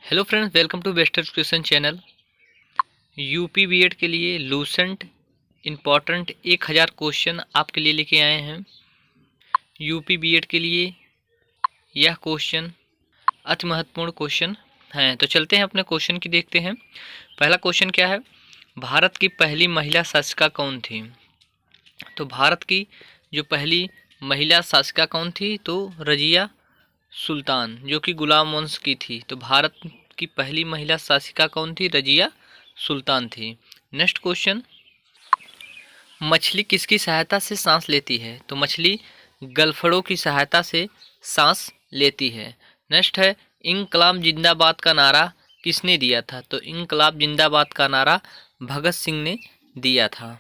Hello friends, welcome to best education channel. UP BEd के लिए Lucent important 1000 question आपके लिए लेके आए हैं। यूपी बीएड के लिए यह क्वेश्चन अति महत्वपूर्ण क्वेश्चन हैं। तो चलते हैं अपने क्वेश्चन की देखते हैं। पहला क्वेश्चन क्या है, भारत की पहली महिला शासिका कौन थी? तो भारत की जो पहली महिला शासिका कौन थी? तो रजिया सुल्तान, जो कि गुलाम वंश की थी। तो भारत की पहली महिला शासिका कौन थी? रजिया सुल्तान थी। नेक्स्ट क्वेश्चन, मछली किसकी सहायता से सांस लेती है? तो मछली गलफड़ों की सहायता से सांस लेती है। नेक्स्ट है, इंकलाब जिंदाबाद का नारा किसने दिया था? तो इंकलाब जिंदाबाद का नारा भगत सिंह ने दिया था।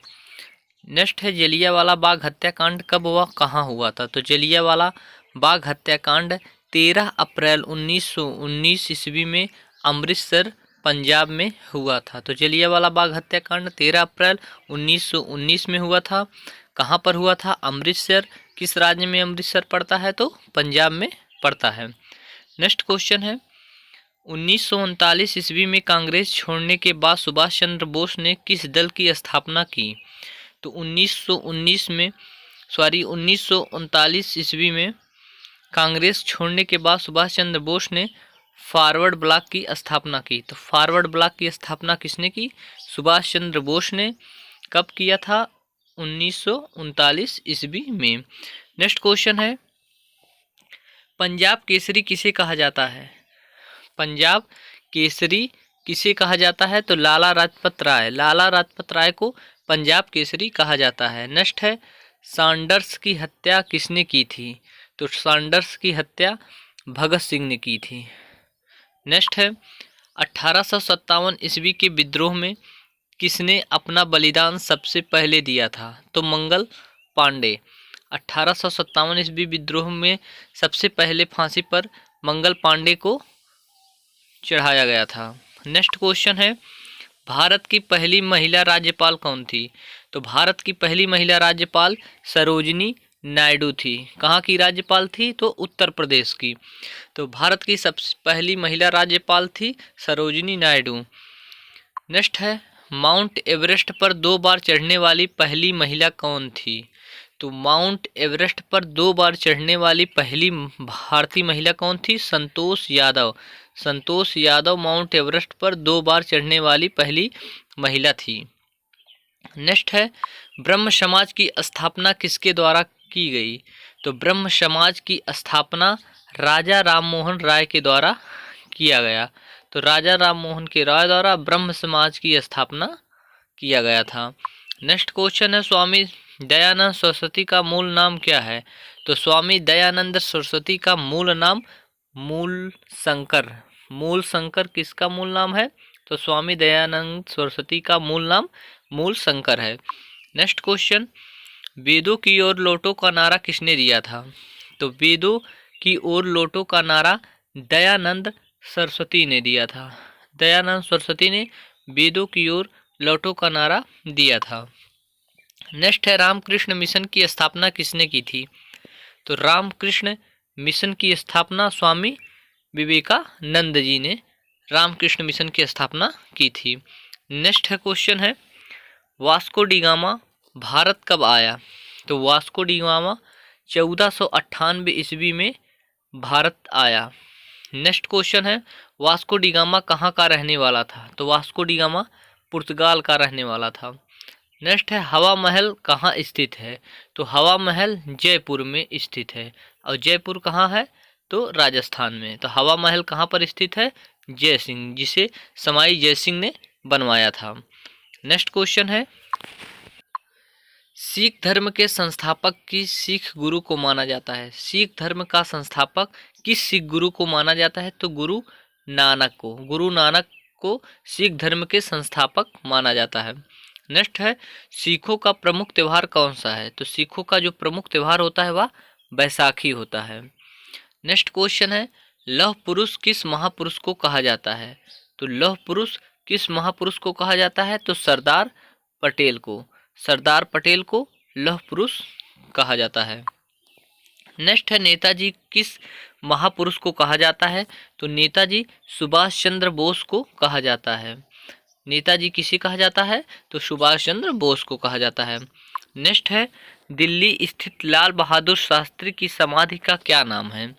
नेक्स्ट है, जलियांवाला बाग हत्याकांड कब हुआ, कहाँ हुआ था? तो जलियांवाला बाग हत्याकांड 13 अप्रैल 1919 ईस्वी में अमृतसर पंजाब में हुआ था। तो जलियांवाला बाग हत्याकांड 13 अप्रैल 1919 में हुआ था। कहाँ पर हुआ था? अमृतसर। किस राज्य में अमृतसर पड़ता है? तो पंजाब में पड़ता है। नेक्स्ट क्वेश्चन है, 1939 ईस्वी में कांग्रेस छोड़ने के बाद सुभाष चंद्र बोस ने किस दल की स्थापना की? तो 1939 ईस्वी में कांग्रेस छोड़ने के बाद सुभाष चंद्र बोस ने फॉरवर्ड ब्लॉक की स्थापना की। तो फॉरवर्ड ब्लॉक की स्थापना किसने की? सुभाष चंद्र बोस ने। कब किया था? 1939 ईस्वी में। नेक्स्ट क्वेश्चन है, पंजाब केसरी किसे कहा जाता है? पंजाब केसरी किसे कहा जाता है? तो लाला लाजपत राय। लाला लाजपत राय को पंजाब केसरी कहा जाता है। नेक्स्ट है, सैंडर्स की हत्या किसने की थी? तो सैंडर्स की हत्या भगत सिंह ने की थी। नेक्स्ट है, 1857 ईस्वी के विद्रोह में किसने अपना बलिदान सबसे पहले दिया था? तो मंगल पांडे। 1857 ईस्वी विद्रोह में सबसे पहले फांसी पर मंगल पांडे को चढ़ाया गया था। नेक्स्ट क्वेश्चन है, भारत की पहली महिला राज्यपाल कौन थी? तो भारत की पहली महिला राज्यपाल सरोजिनी नायडू थी। कहाँ की राज्यपाल थी? तो उत्तर प्रदेश की। तो भारत की सबसे पहली महिला राज्यपाल थी सरोजिनी नायडू। नेक्स्ट है, माउंट एवरेस्ट पर 2 बार चढ़ने वाली पहली महिला कौन थी? तो माउंट एवरेस्ट पर 2 बार चढ़ने वाली पहली भारतीय महिला कौन थी? संतोष यादव। संतोष यादव माउंट एवरेस्ट पर 2 बार चढ़ने वाली पहली महिला थी। नेक्स्ट है, ब्रह्म समाज की स्थापना किसके द्वारा की गई? तो ब्रह्म समाज की स्थापना राजा राममोहन राय के द्वारा किया गया। तो राजा राममोहन के राय द्वारा ब्रह्म समाज की स्थापना किया गया था। नेक्स्ट क्वेश्चन है, स्वामी दयानंद सरस्वती का मूल नाम क्या है? तो स्वामी दयानंद सरस्वती का मूल नाम मूल शंकर। मूल शंकर किसका मूल नाम है? तो स्वामी दयानंद सरस्वती का मूल नाम मूल शंकर है। नेक्स्ट क्वेश्चन, वेदों की ओर लौटो का नारा किसने दिया था? तो वेदों की ओर लौटो का नारा दयानंद सरस्वती ने दिया था। दयानंद सरस्वती ने वेदों की ओर लौटो का नारा दिया था। नेक्स्ट है, रामकृष्ण मिशन की स्थापना किसने की थी? तो रामकृष्ण मिशन की स्थापना स्वामी विवेकानंद जी ने रामकृष्ण मिशन की स्थापना की थी। नेक्स्ट है क्वेश्चन है, वास्को डी गामा भारत कब आया? तो वास्को डी गामा 1498 ईस्वी में भारत आया। नेक्स्ट क्वेश्चन है, वास्को डी गामा कहाँ का रहने वाला था? तो वास्को डी गामा पुर्तगाल का रहने वाला था। नेक्स्ट है, हवा महल कहाँ स्थित है? तो हवा महल जयपुर में स्थित है। और जयपुर कहाँ है? तो राजस्थान में। तो हवा महल कहाँ पर स्थित है? जय सिंह, जिसे समाई जय सिंह ने बनवाया था। नेक्स्ट क्वेश्चन है, सिख धर्म के संस्थापक किस सिख गुरु को माना जाता है? सिख धर्म का संस्थापक किस सिख गुरु को माना जाता है? तो गुरु नानक को। गुरु नानक को सिख धर्म के संस्थापक माना जाता है। नेक्स्ट है, सिखों का प्रमुख त्यौहार कौन सा है? तो सिखों का जो प्रमुख त्यौहार होता है वह बैसाखी होता है। नेक्स्ट क्वेश्चन है, लौह पुरुष किस महापुरुष को कहा जाता है? तो लौह पुरुष किस महापुरुष को कहा जाता है? तो सरदार पटेल को। सरदार पटेल को लौह पुरुष कहा जाता है। नेक्स्ट है, नेताजी किस महापुरुष को कहा जाता है? तो नेताजी सुभाष चंद्र बोस को कहा जाता है। नेताजी किसे कहा जाता है? तो सुभाष चंद्र बोस को कहा जाता है। नेक्स्ट है, दिल्ली स्थित लाल बहादुर शास्त्री की समाधि का क्या नाम है?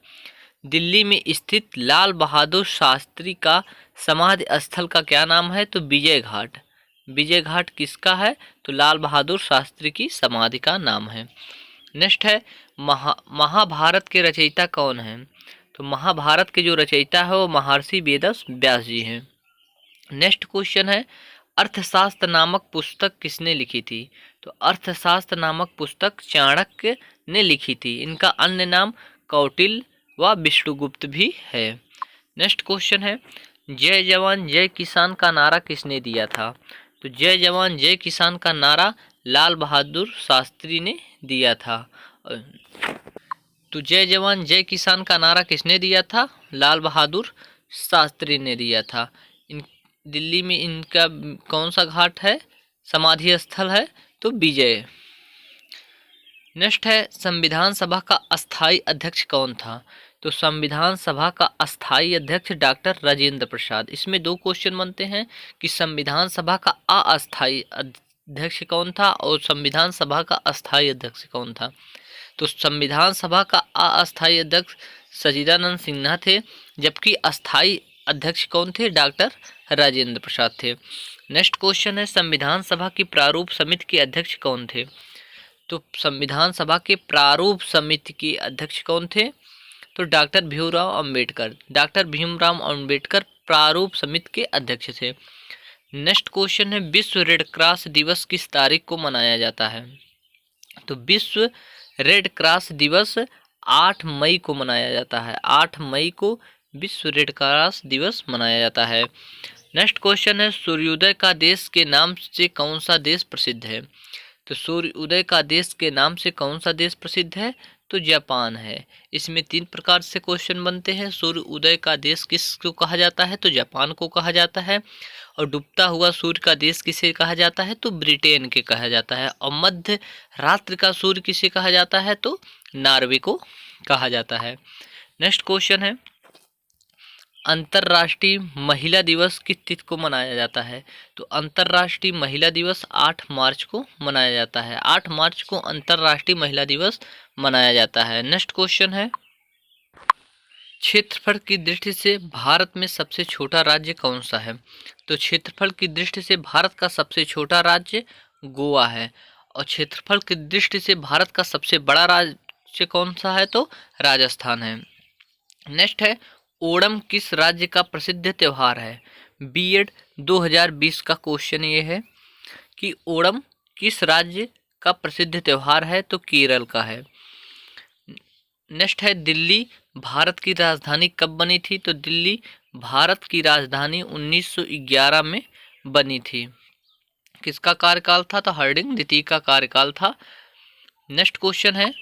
दिल्ली में स्थित लाल बहादुर शास्त्री का समाधि स्थल का क्या नाम है? तो विजय घाट। विजय घाट किसका है? तो लाल बहादुर शास्त्री की समाधि का नाम है। नेक्स्ट है, महाभारत के रचयिता कौन है? तो महाभारत के जो रचयिता है वो महर्षि वेदव्यास व्यास जी हैं। नेक्स्ट क्वेश्चन है, अर्थशास्त्र नामक पुस्तक किसने लिखी थी? तो अर्थशास्त्र नामक पुस्तक चाणक्य ने लिखी थी। इनका अन्य नाम कौटिल्य व विष्णुगुप्त भी है। नेक्स्ट क्वेश्चन है, जय जवान जय किसान का नारा किसने दिया था? तो जय जवान जय किसान का नारा लाल बहादुर शास्त्री ने दिया था। तो जय जवान जय किसान का नारा किसने दिया था? लाल बहादुर शास्त्री ने दिया था। दिल्ली में इनका कौन सा घाट है, समाधि स्थल है? तो विजय। नेक्स्ट है, संविधान सभा का अस्थाई अध्यक्ष कौन था? तो संविधान सभा का अस्थाई अध्यक्ष डॉक्टर राजेंद्र प्रसाद। इसमें दो क्वेश्चन बनते हैं कि संविधान सभा का अस्थाई अध्यक्ष कौन था और संविधान सभा का अस्थाई अध्यक्ष कौन था? तो संविधान सभा का अस्थाई अध्यक्ष सच्चिदानंद सिन्हा थे, जबकि अस्थाई अध्यक्ष कौन थे? डॉक्टर राजेंद्र प्रसाद थे। नेक्स्ट क्वेश्चन है, संविधान सभा की प्रारूप समिति के अध्यक्ष कौन थे? तो संविधान सभा के प्रारूप समिति के अध्यक्ष कौन थे? तो डॉक्टर भीमराव अंबेडकर। डॉक्टर भीमराव अंबेडकर प्रारूप समिति के अध्यक्ष थे। नेक्स्ट क्वेश्चन है, विश्व रेड क्रॉस दिवस किस तारीख को मनाया जाता है? तो विश्व रेड क्रॉस दिवस 8 मई को मनाया जाता है। 8 मई को विश्व रेड क्रॉस दिवस मनाया जाता है। नेक्स्ट क्वेश्चन है, सूर्योदय का देश के नाम से कौन सा देश प्रसिद्ध है? तो सूर्योदय का देश के नाम से कौन सा देश प्रसिद्ध है? तो जापान है। इसमें 3 प्रकार से क्वेश्चन बनते हैं। सूर्य उदय का देश किसको कहा जाता है? तो जापान को कहा जाता है। और डूबता हुआ सूर्य का देश किसे कहा जाता है? तो ब्रिटेन के कहा जाता है। और मध्य रात्रि का सूर्य किसे कहा जाता है? तो नॉर्वे को कहा जाता है। नेक्स्ट क्वेश्चन है, अंतर्राष्ट्रीय महिला दिवस किस तिथि को मनाया जाता है? तो अंतर्राष्ट्रीय महिला दिवस 8 मार्च को मनाया जाता है। 8 मार्च को अंतर्राष्ट्रीय महिला दिवस मनाया जाता है। नेक्स्ट क्वेश्चन है, क्षेत्रफल की दृष्टि से भारत में सबसे छोटा राज्य कौन सा है? तो क्षेत्रफल की दृष्टि से भारत का सबसे छोटा राज्य गोवा है। और क्षेत्रफल की दृष्टि से भारत का सबसे बड़ा राज्य कौन सा है? तो राजस्थान है। नेक्स्ट है, ओणम किस राज्य का प्रसिद्ध त्यौहार है? बीएड 2020 का क्वेश्चन ये है कि ओणम किस राज्य का प्रसिद्ध त्यौहार है? तो केरल का है। नेक्स्ट है, दिल्ली भारत की राजधानी कब बनी थी? तो दिल्ली भारत की राजधानी 1911 में बनी थी। किसका कार्यकाल था? तो हार्डिंग द्वितीय का कार्यकाल था। नेक्स्ट क्वेश्चन है,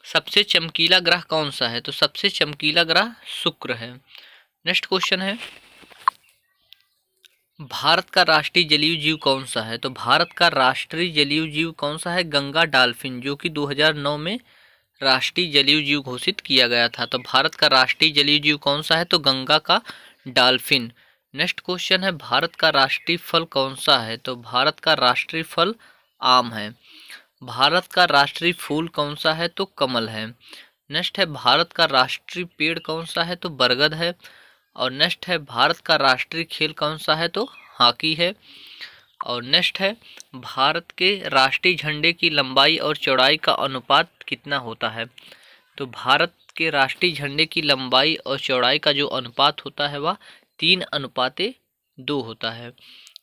सबसे चमकीला ग्रह कौन सा है? तो सबसे चमकीला ग्रह शुक्र है। नेक्स्ट क्वेश्चन है, भारत का राष्ट्रीय जलीय जीव कौन सा है? तो भारत का राष्ट्रीय जलीय जीव कौन सा है? गंगा डॉल्फिन, जो कि 2009 में राष्ट्रीय जलीय जीव घोषित किया गया था। तो भारत का राष्ट्रीय जलीय जीव कौन सा है? तो गंगा का डॉल्फिन। नेक्स्ट क्वेश्चन है, भारत का राष्ट्रीय फल कौन सा है? तो भारत का राष्ट्रीय फल आम है। भारत का राष्ट्रीय फूल कौन सा है? तो कमल है। नेक्स्ट है, भारत का राष्ट्रीय पेड़ कौन सा है? तो बरगद है। और नेक्स्ट है, भारत का राष्ट्रीय खेल कौन सा है? तो हॉकी है। और नेक्स्ट है, भारत के राष्ट्रीय झंडे की लंबाई और चौड़ाई का अनुपात कितना होता है? तो भारत के राष्ट्रीय झंडे की लंबाई और चौड़ाई का जो अनुपात होता है वह 3:2 होता है।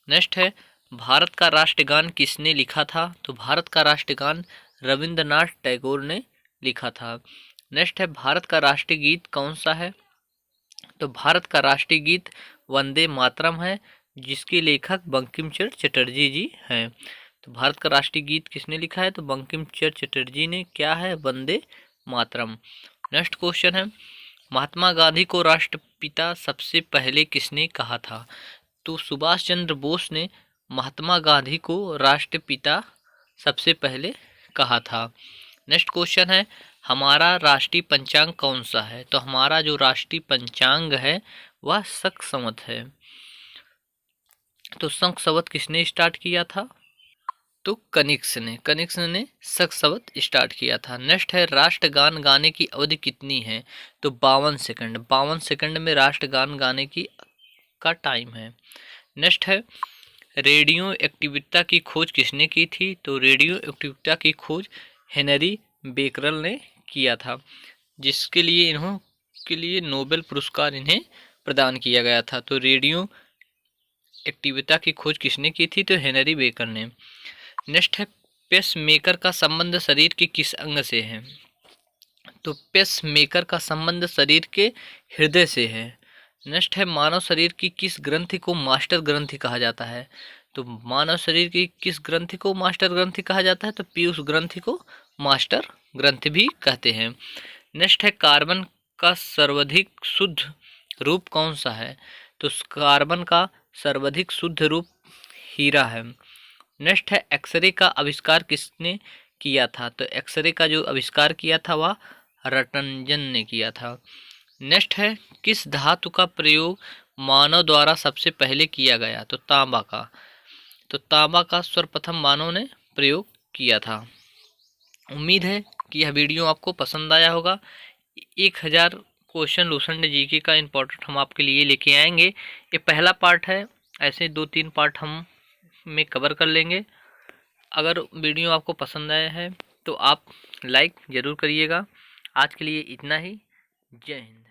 नेक्स्ट है, भारत का राष्ट्रगान किसने लिखा था? तो भारत का राष्ट्रगान रविंद्रनाथ टैगोर ने लिखा था। नेक्स्ट है, भारत का राष्ट्रीय गीत कौन सा है? तो भारत का राष्ट्रीय गीत वंदे मातरम है, जिसके लेखक बंकिम चंद्र चटर्जी जी हैं। तो भारत का राष्ट्रीय गीत किसने लिखा है? तो बंकिम चंद्र चटर्जी ने। क्या है? वंदे मातरम। नेक्स्ट क्वेश्चन है, महात्मा गांधी को राष्ट्रपिता सबसे पहले किसने कहा था? तो सुभाष चंद्र बोस ने महात्मा गांधी को राष्ट्रपिता सबसे पहले कहा था। नेक्स्ट क्वेश्चन है, हमारा राष्ट्रीय पंचांग कौन सा है? तो हमारा जो राष्ट्रीय पंचांग है वह शक संवत है। तो शक संवत किसने स्टार्ट किया था? तो कनिष्क ने शक संवत स्टार्ट किया था। नेक्स्ट है राष्ट्रगान गाने की अवधि कितनी है? तो 52 सेकंड। 52 सेकंड में राष्ट्रगान गाने की का टाइम है। नेक्स्ट है रेडियो एक्टिविटी की खोज किसने की थी? तो रेडियो एक्टिविटी की खोज हेनरी बेकरल ने किया था, जिसके लिए इन्हों के लिए नोबेल पुरस्कार इन्हें प्रदान किया गया था। तो रेडियो एक्टिविटी की खोज किसने की थी? तो हेनरी बेकर ने। नेक्स्ट है पेस मेकर का संबंध शरीर के किस अंग से है? तो पेस मेकर का संबंध शरीर के हृदय से है। नेक्स्ट है मानव शरीर की किस ग्रंथि को मास्टर ग्रंथि कहा जाता है? तो मानव शरीर की किस ग्रंथि को मास्टर ग्रंथि कहा जाता है? तो पीयूष ग्रंथि को मास्टर ग्रंथि भी कहते हैं। नेक्स्ट है कार्बन का सर्वाधिक शुद्ध रूप कौन सा है? तो कार्बन का सर्वाधिक शुद्ध रूप हीरा है। नेक्स्ट है एक्सरे का आविष्कार किसने किया था? तो एक्सरे का जो आविष्कार किया था वह रटंजन ने किया था। नेक्स्ट है किस धातु का प्रयोग मानव द्वारा सबसे पहले किया गया? तो तांबा का। तो तांबा का सर्वप्रथम मानव ने प्रयोग किया था। उम्मीद है कि यह वीडियो आपको पसंद आया होगा। 1000 क्वेश्चन लूसेंट जीके का इम्पोर्टेंट हम आपके लिए लेके आएंगे। ये पहला पार्ट है, ऐसे 2-3 पार्ट हम में कवर कर लेंगे। अगर वीडियो आपको पसंद आया है तो आप लाइक ज़रूर करिएगा। आज के लिए इतना ही। जय हिंद।